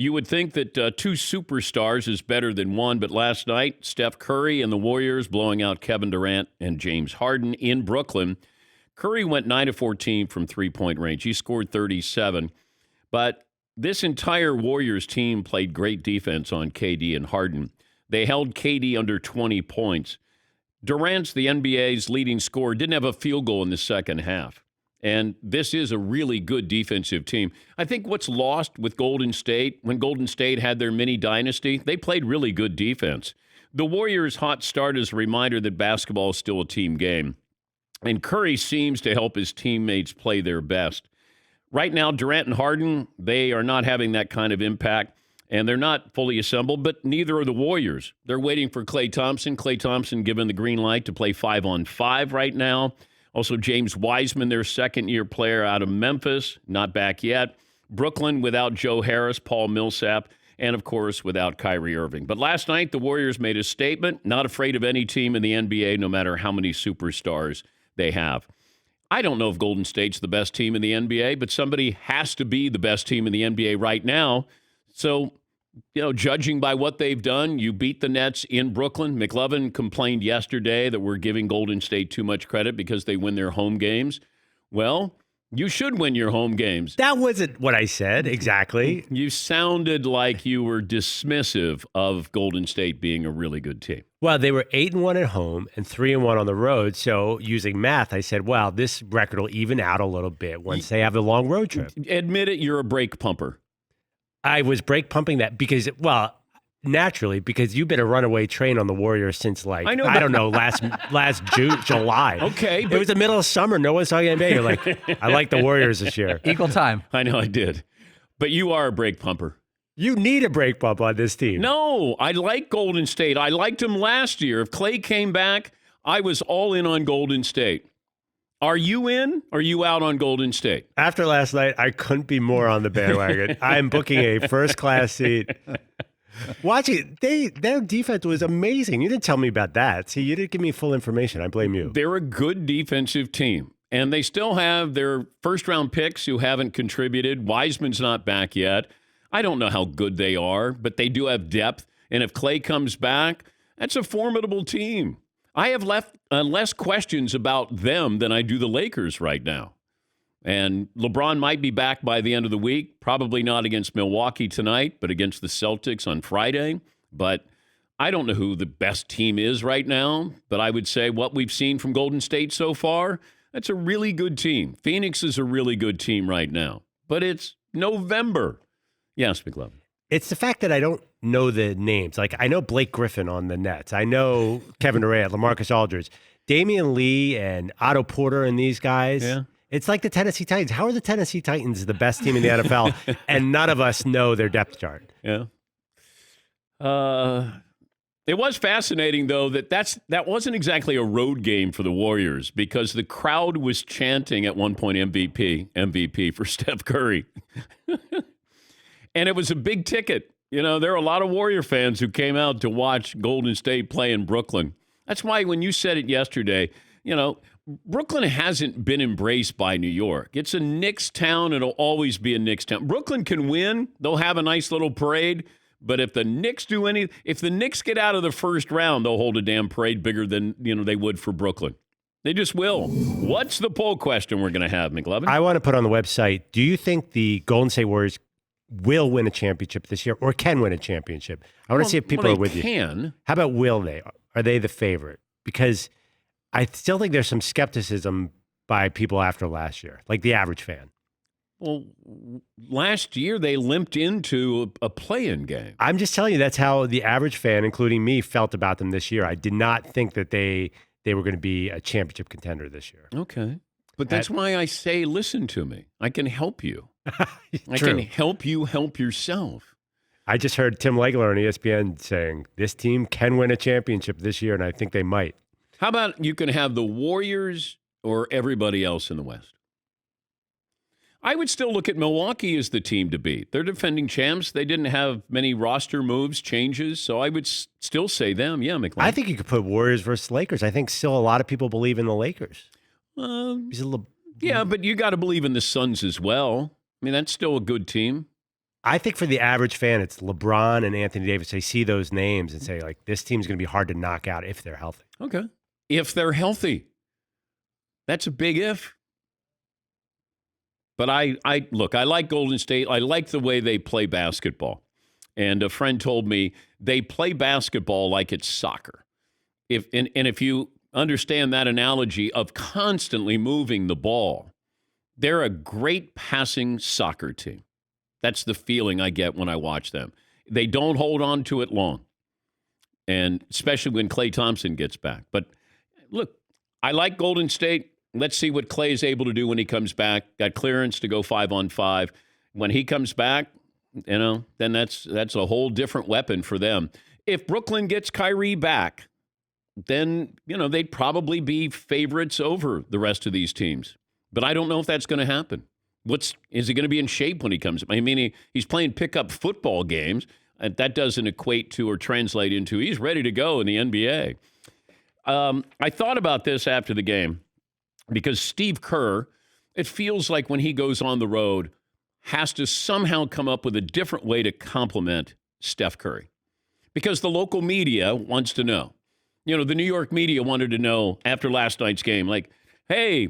You would think that two superstars is better than one, but last night, Steph Curry and the Warriors blowing out Kevin Durant and James Harden in Brooklyn. Curry went 9 of 14 from three-point range. He scored 37. But this entire Warriors team played great defense on KD and Harden. They held KD under 20 points. Durant's the NBA's leading scorer, didn't have a field goal in the second half. And this is a really good defensive team. I think what's lost with Golden State, when Golden State had their mini dynasty, they played really good defense. The Warriors' hot start is a reminder that basketball is still a team game. And Curry seems to help his teammates play their best. Right now, Durant and Harden, they are not having that kind of impact, and they're not fully assembled, but neither are the Warriors. They're waiting for Klay Thompson. Klay Thompson given the green light to play 5-on-5 right now. Also, James Wiseman, their second-year player out of Memphis, not back yet. Brooklyn without Joe Harris, Paul Millsap, and, of course, without Kyrie Irving. But last night, the Warriors made a statement, not afraid of any team in the NBA, no matter how many superstars they have. I don't know if Golden State's the best team in the NBA, but somebody has to be the best team in the NBA right now. So, judging by what they've done, you beat the Nets in Brooklyn. McLovin complained yesterday that we're giving Golden State too much credit because they win their home games. Well, you should win your home games. That wasn't what I said, exactly. You sounded like you were dismissive of Golden State being a really good team. Well, they were 8-1 at home and 3-1 on the road. So using math, I said, well, this record will even out a little bit once they have a long road trip. Admit it, you're a brake pumper. I was brake pumping that because, well, naturally, because you've been a runaway train on the Warriors since last July. Okay. It was the middle of summer. No one's talking NBA. You're like, I like the Warriors this year. Equal time. I know I did. But you are a brake pumper. You need a brake pump on this team. No, I like Golden State. I liked him last year. If Klay came back, I was all in on Golden State. Are you in? Or are you out on Golden State? After last night, I couldn't be more on the bandwagon. I'm booking a first-class seat. Watching, their defense was amazing. You didn't tell me about that. See, you didn't give me full information. I blame you. They're a good defensive team, and they still have their first-round picks who haven't contributed. Wiseman's not back yet. I don't know how good they are, but they do have depth, and if Klay comes back, that's a formidable team. I have less questions about them than I do the Lakers right now. And LeBron might be back by the end of the week, probably not against Milwaukee tonight, but against the Celtics on Friday. But I don't know who the best team is right now, but I would say what we've seen from Golden State so far, that's a really good team. Phoenix is a really good team right now, but it's November. Yes, McLovin. It's the fact that I don't know the names. Like, I know Blake Griffin on the Nets. I know Kevin Durant, LaMarcus Aldridge, Damian Lee, and Otto Porter and these guys. Yeah. It's like the Tennessee Titans. How are the Tennessee Titans the best team in the NFL, and none of us know their depth chart? Yeah. It was fascinating, though, that wasn't exactly a road game for the Warriors because the crowd was chanting at one point MVP for Steph Curry. And it was a big ticket. There are a lot of Warrior fans who came out to watch Golden State play in Brooklyn. That's why when you said it yesterday, Brooklyn hasn't been embraced by New York. It's a Knicks town. It'll always be a Knicks town. Brooklyn can win. They'll have a nice little parade. But if the Knicks if the Knicks get out of the first round, they'll hold a damn parade bigger than, they would for Brooklyn. They just will. What's the poll question we're going to have, McLovin? I want to put on the website, do you think the Golden State Warriors will win a championship this year or can win a championship? I want to see if people are with you. Can. How about will they? Are they the favorite? Because I still think there's some skepticism by people after last year, like the average fan. Well, last year they limped into a play-in game. I'm just telling you that's how the average fan, including me, felt about them this year. I did not think that they were going to be a championship contender this year. Okay. But that's why I say listen to me. I can help you. I True. can help you help yourself. I just heard Tim Legler on ESPN saying this team can win a championship this year, and I think they might. How about you can have the Warriors or everybody else in the West? I would still look at Milwaukee as the team to beat. They're defending champs. They didn't have many roster moves, changes, so I would still say them. Yeah, McLean. I think you could put Warriors versus Lakers. I think still a lot of people believe in the Lakers. Yeah, but you got to believe in the Suns as well. I mean, that's still a good team. I think for the average fan, it's LeBron and Anthony Davis. They see those names and say, like, this team's going to be hard to knock out if they're healthy. Okay. If they're healthy. That's a big if. But I like Golden State. I like the way they play basketball. And a friend told me they play basketball like it's soccer. If you understand that analogy of constantly moving the ball, they're a great passing soccer team. That's the feeling I get when I watch them. They don't hold on to it long, and especially when Klay Thompson gets back. But look, I like Golden State. Let's see what Klay is able to do when he comes back. Got clearance to go 5-on-5. When he comes back, then that's a whole different weapon for them. If Brooklyn gets Kyrie back, then, they'd probably be favorites over the rest of these teams. But I don't know if that's going to happen. Is he going to be in shape when he comes? I mean, he's playing pickup football games, and that doesn't equate to or translate into he's ready to go in the NBA. I thought about this after the game because Steve Kerr, it feels like when he goes on the road, has to somehow come up with a different way to compliment Steph Curry. Because the local media wants to know. The New York media wanted to know after last night's game, like, hey,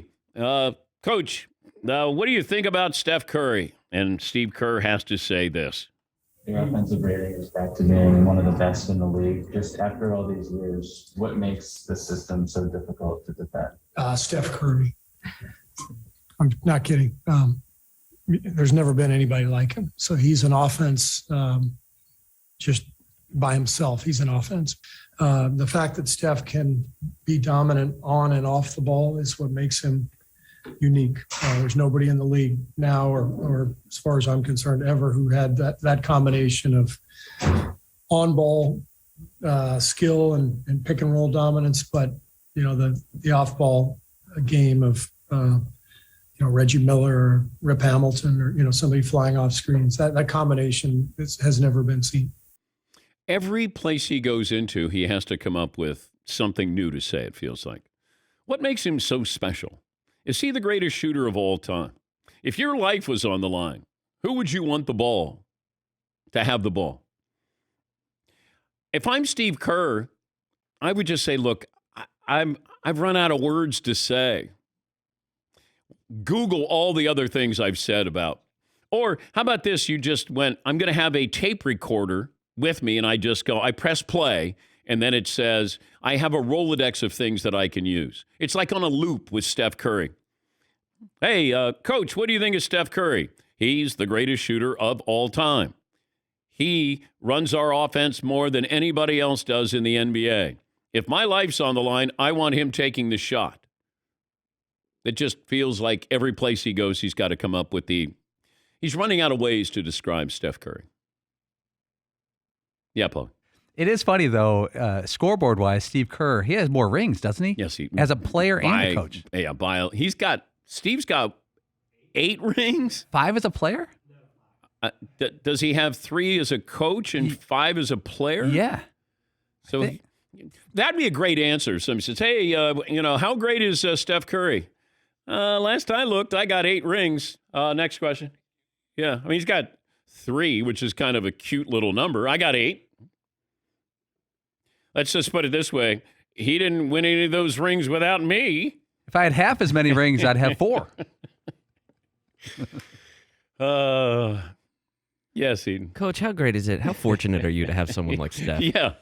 Coach, what do you think about Steph Curry? And Steve Kerr has to say this. The offensive rating is back to being one of the best in the league. Just after all these years, what makes the system so difficult to defend? Steph Curry. I'm not kidding. There's never been anybody like him. So he's an offense just by himself. He's an offense. The fact that Steph can be dominant on and off the ball is what makes him unique. There's nobody in the league now, or as far as I'm concerned, ever who had that combination of on-ball skill and pick and roll dominance, but the off-ball game of Reggie Miller or Rip Hamilton or somebody flying off screens. That combination has never been seen. Every place he goes into, he has to come up with something new to say, it feels like. What makes him so special? Is he the greatest shooter of all time? If your life was on the line, who would you want to have the ball? If I'm Steve Kerr, I would just say, look, I've run out of words to say. Google all the other things I've said about. Or how about this? You just went, I'm going to have a tape recorder with me, and I press play, and then it says, I have a Rolodex of things that I can use. It's like on a loop with Steph Curry. Hey, Coach, what do you think of Steph Curry? He's the greatest shooter of all time. He runs our offense more than anybody else does in the NBA. If my life's on the line, I want him taking the shot. It just feels like every place he goes, he's got to come up with he's running out of ways to describe Steph Curry. Yeah, Paul. It is funny, though, scoreboard-wise, Steve Kerr, he has more rings, doesn't he? Yes, he as a player and a coach. Yeah, Steve's got 8 rings. 5 as a player? Does he have 3 as a coach and 5 as a player? Yeah. So that'd be a great answer. Somebody says, hey, how great is Steph Curry? Last I looked, I got 8 rings. Next question. Yeah, I mean, he's got 3, which is kind of a cute little number. I got 8. Let's just put it this way. He didn't win any of those rings without me. If I had half as many rings, I'd have 4. Yes, Eden. Coach, how great is it? How fortunate are you to have someone like Steph? Yeah.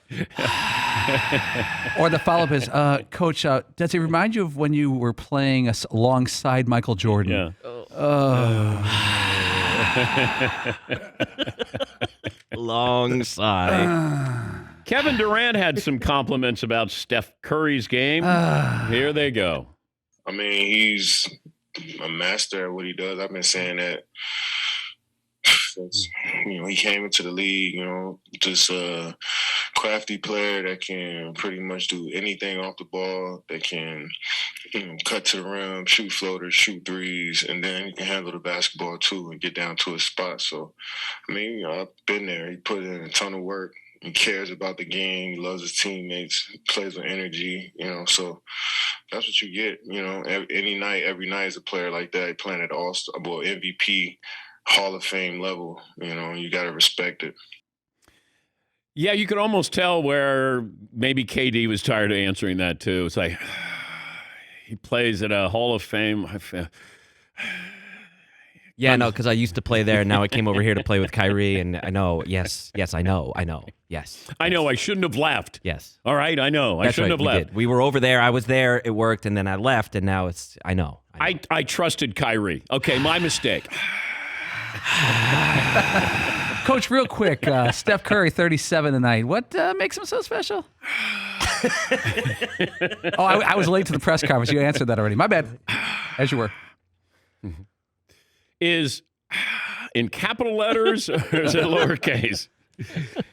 Or the follow-up is, Coach, does it remind you of when you were playing alongside Michael Jordan? Yeah. Alongside. Kevin Durant had some compliments about Steph Curry's game. Here they go. I mean, he's a master at what he does. I've been saying that since, he came into the league, just a crafty player that can pretty much do anything off the ball, that can cut to the rim, shoot floaters, shoot threes, and then he can handle the basketball too and get down to his spot. So, I mean, I've been there. He put in a ton of work. He cares about the game. He loves his teammates. Plays with energy. So that's what you get. Every night is a player like that playing at MVP Hall of Fame level. You know, you got to respect it. Yeah, you could almost tell where maybe KD was tired of answering that too. It's like he plays at a Hall of Fame. Yeah, no, because I used to play there, and now I came over here to play with Kyrie, and I know. Yes, I know. Yes. I know I shouldn't have left. Yes. All right, I know. I That's shouldn't right, have left. We were over there. I was there. It worked, and then I left, and now it's. I know. I trusted Kyrie. Okay, my mistake. Coach, real quick, Steph Curry, 37 tonight. What makes him so special? I was late to the press conference. You answered that already. My bad. As you were. Is in capital letters or is it lowercase?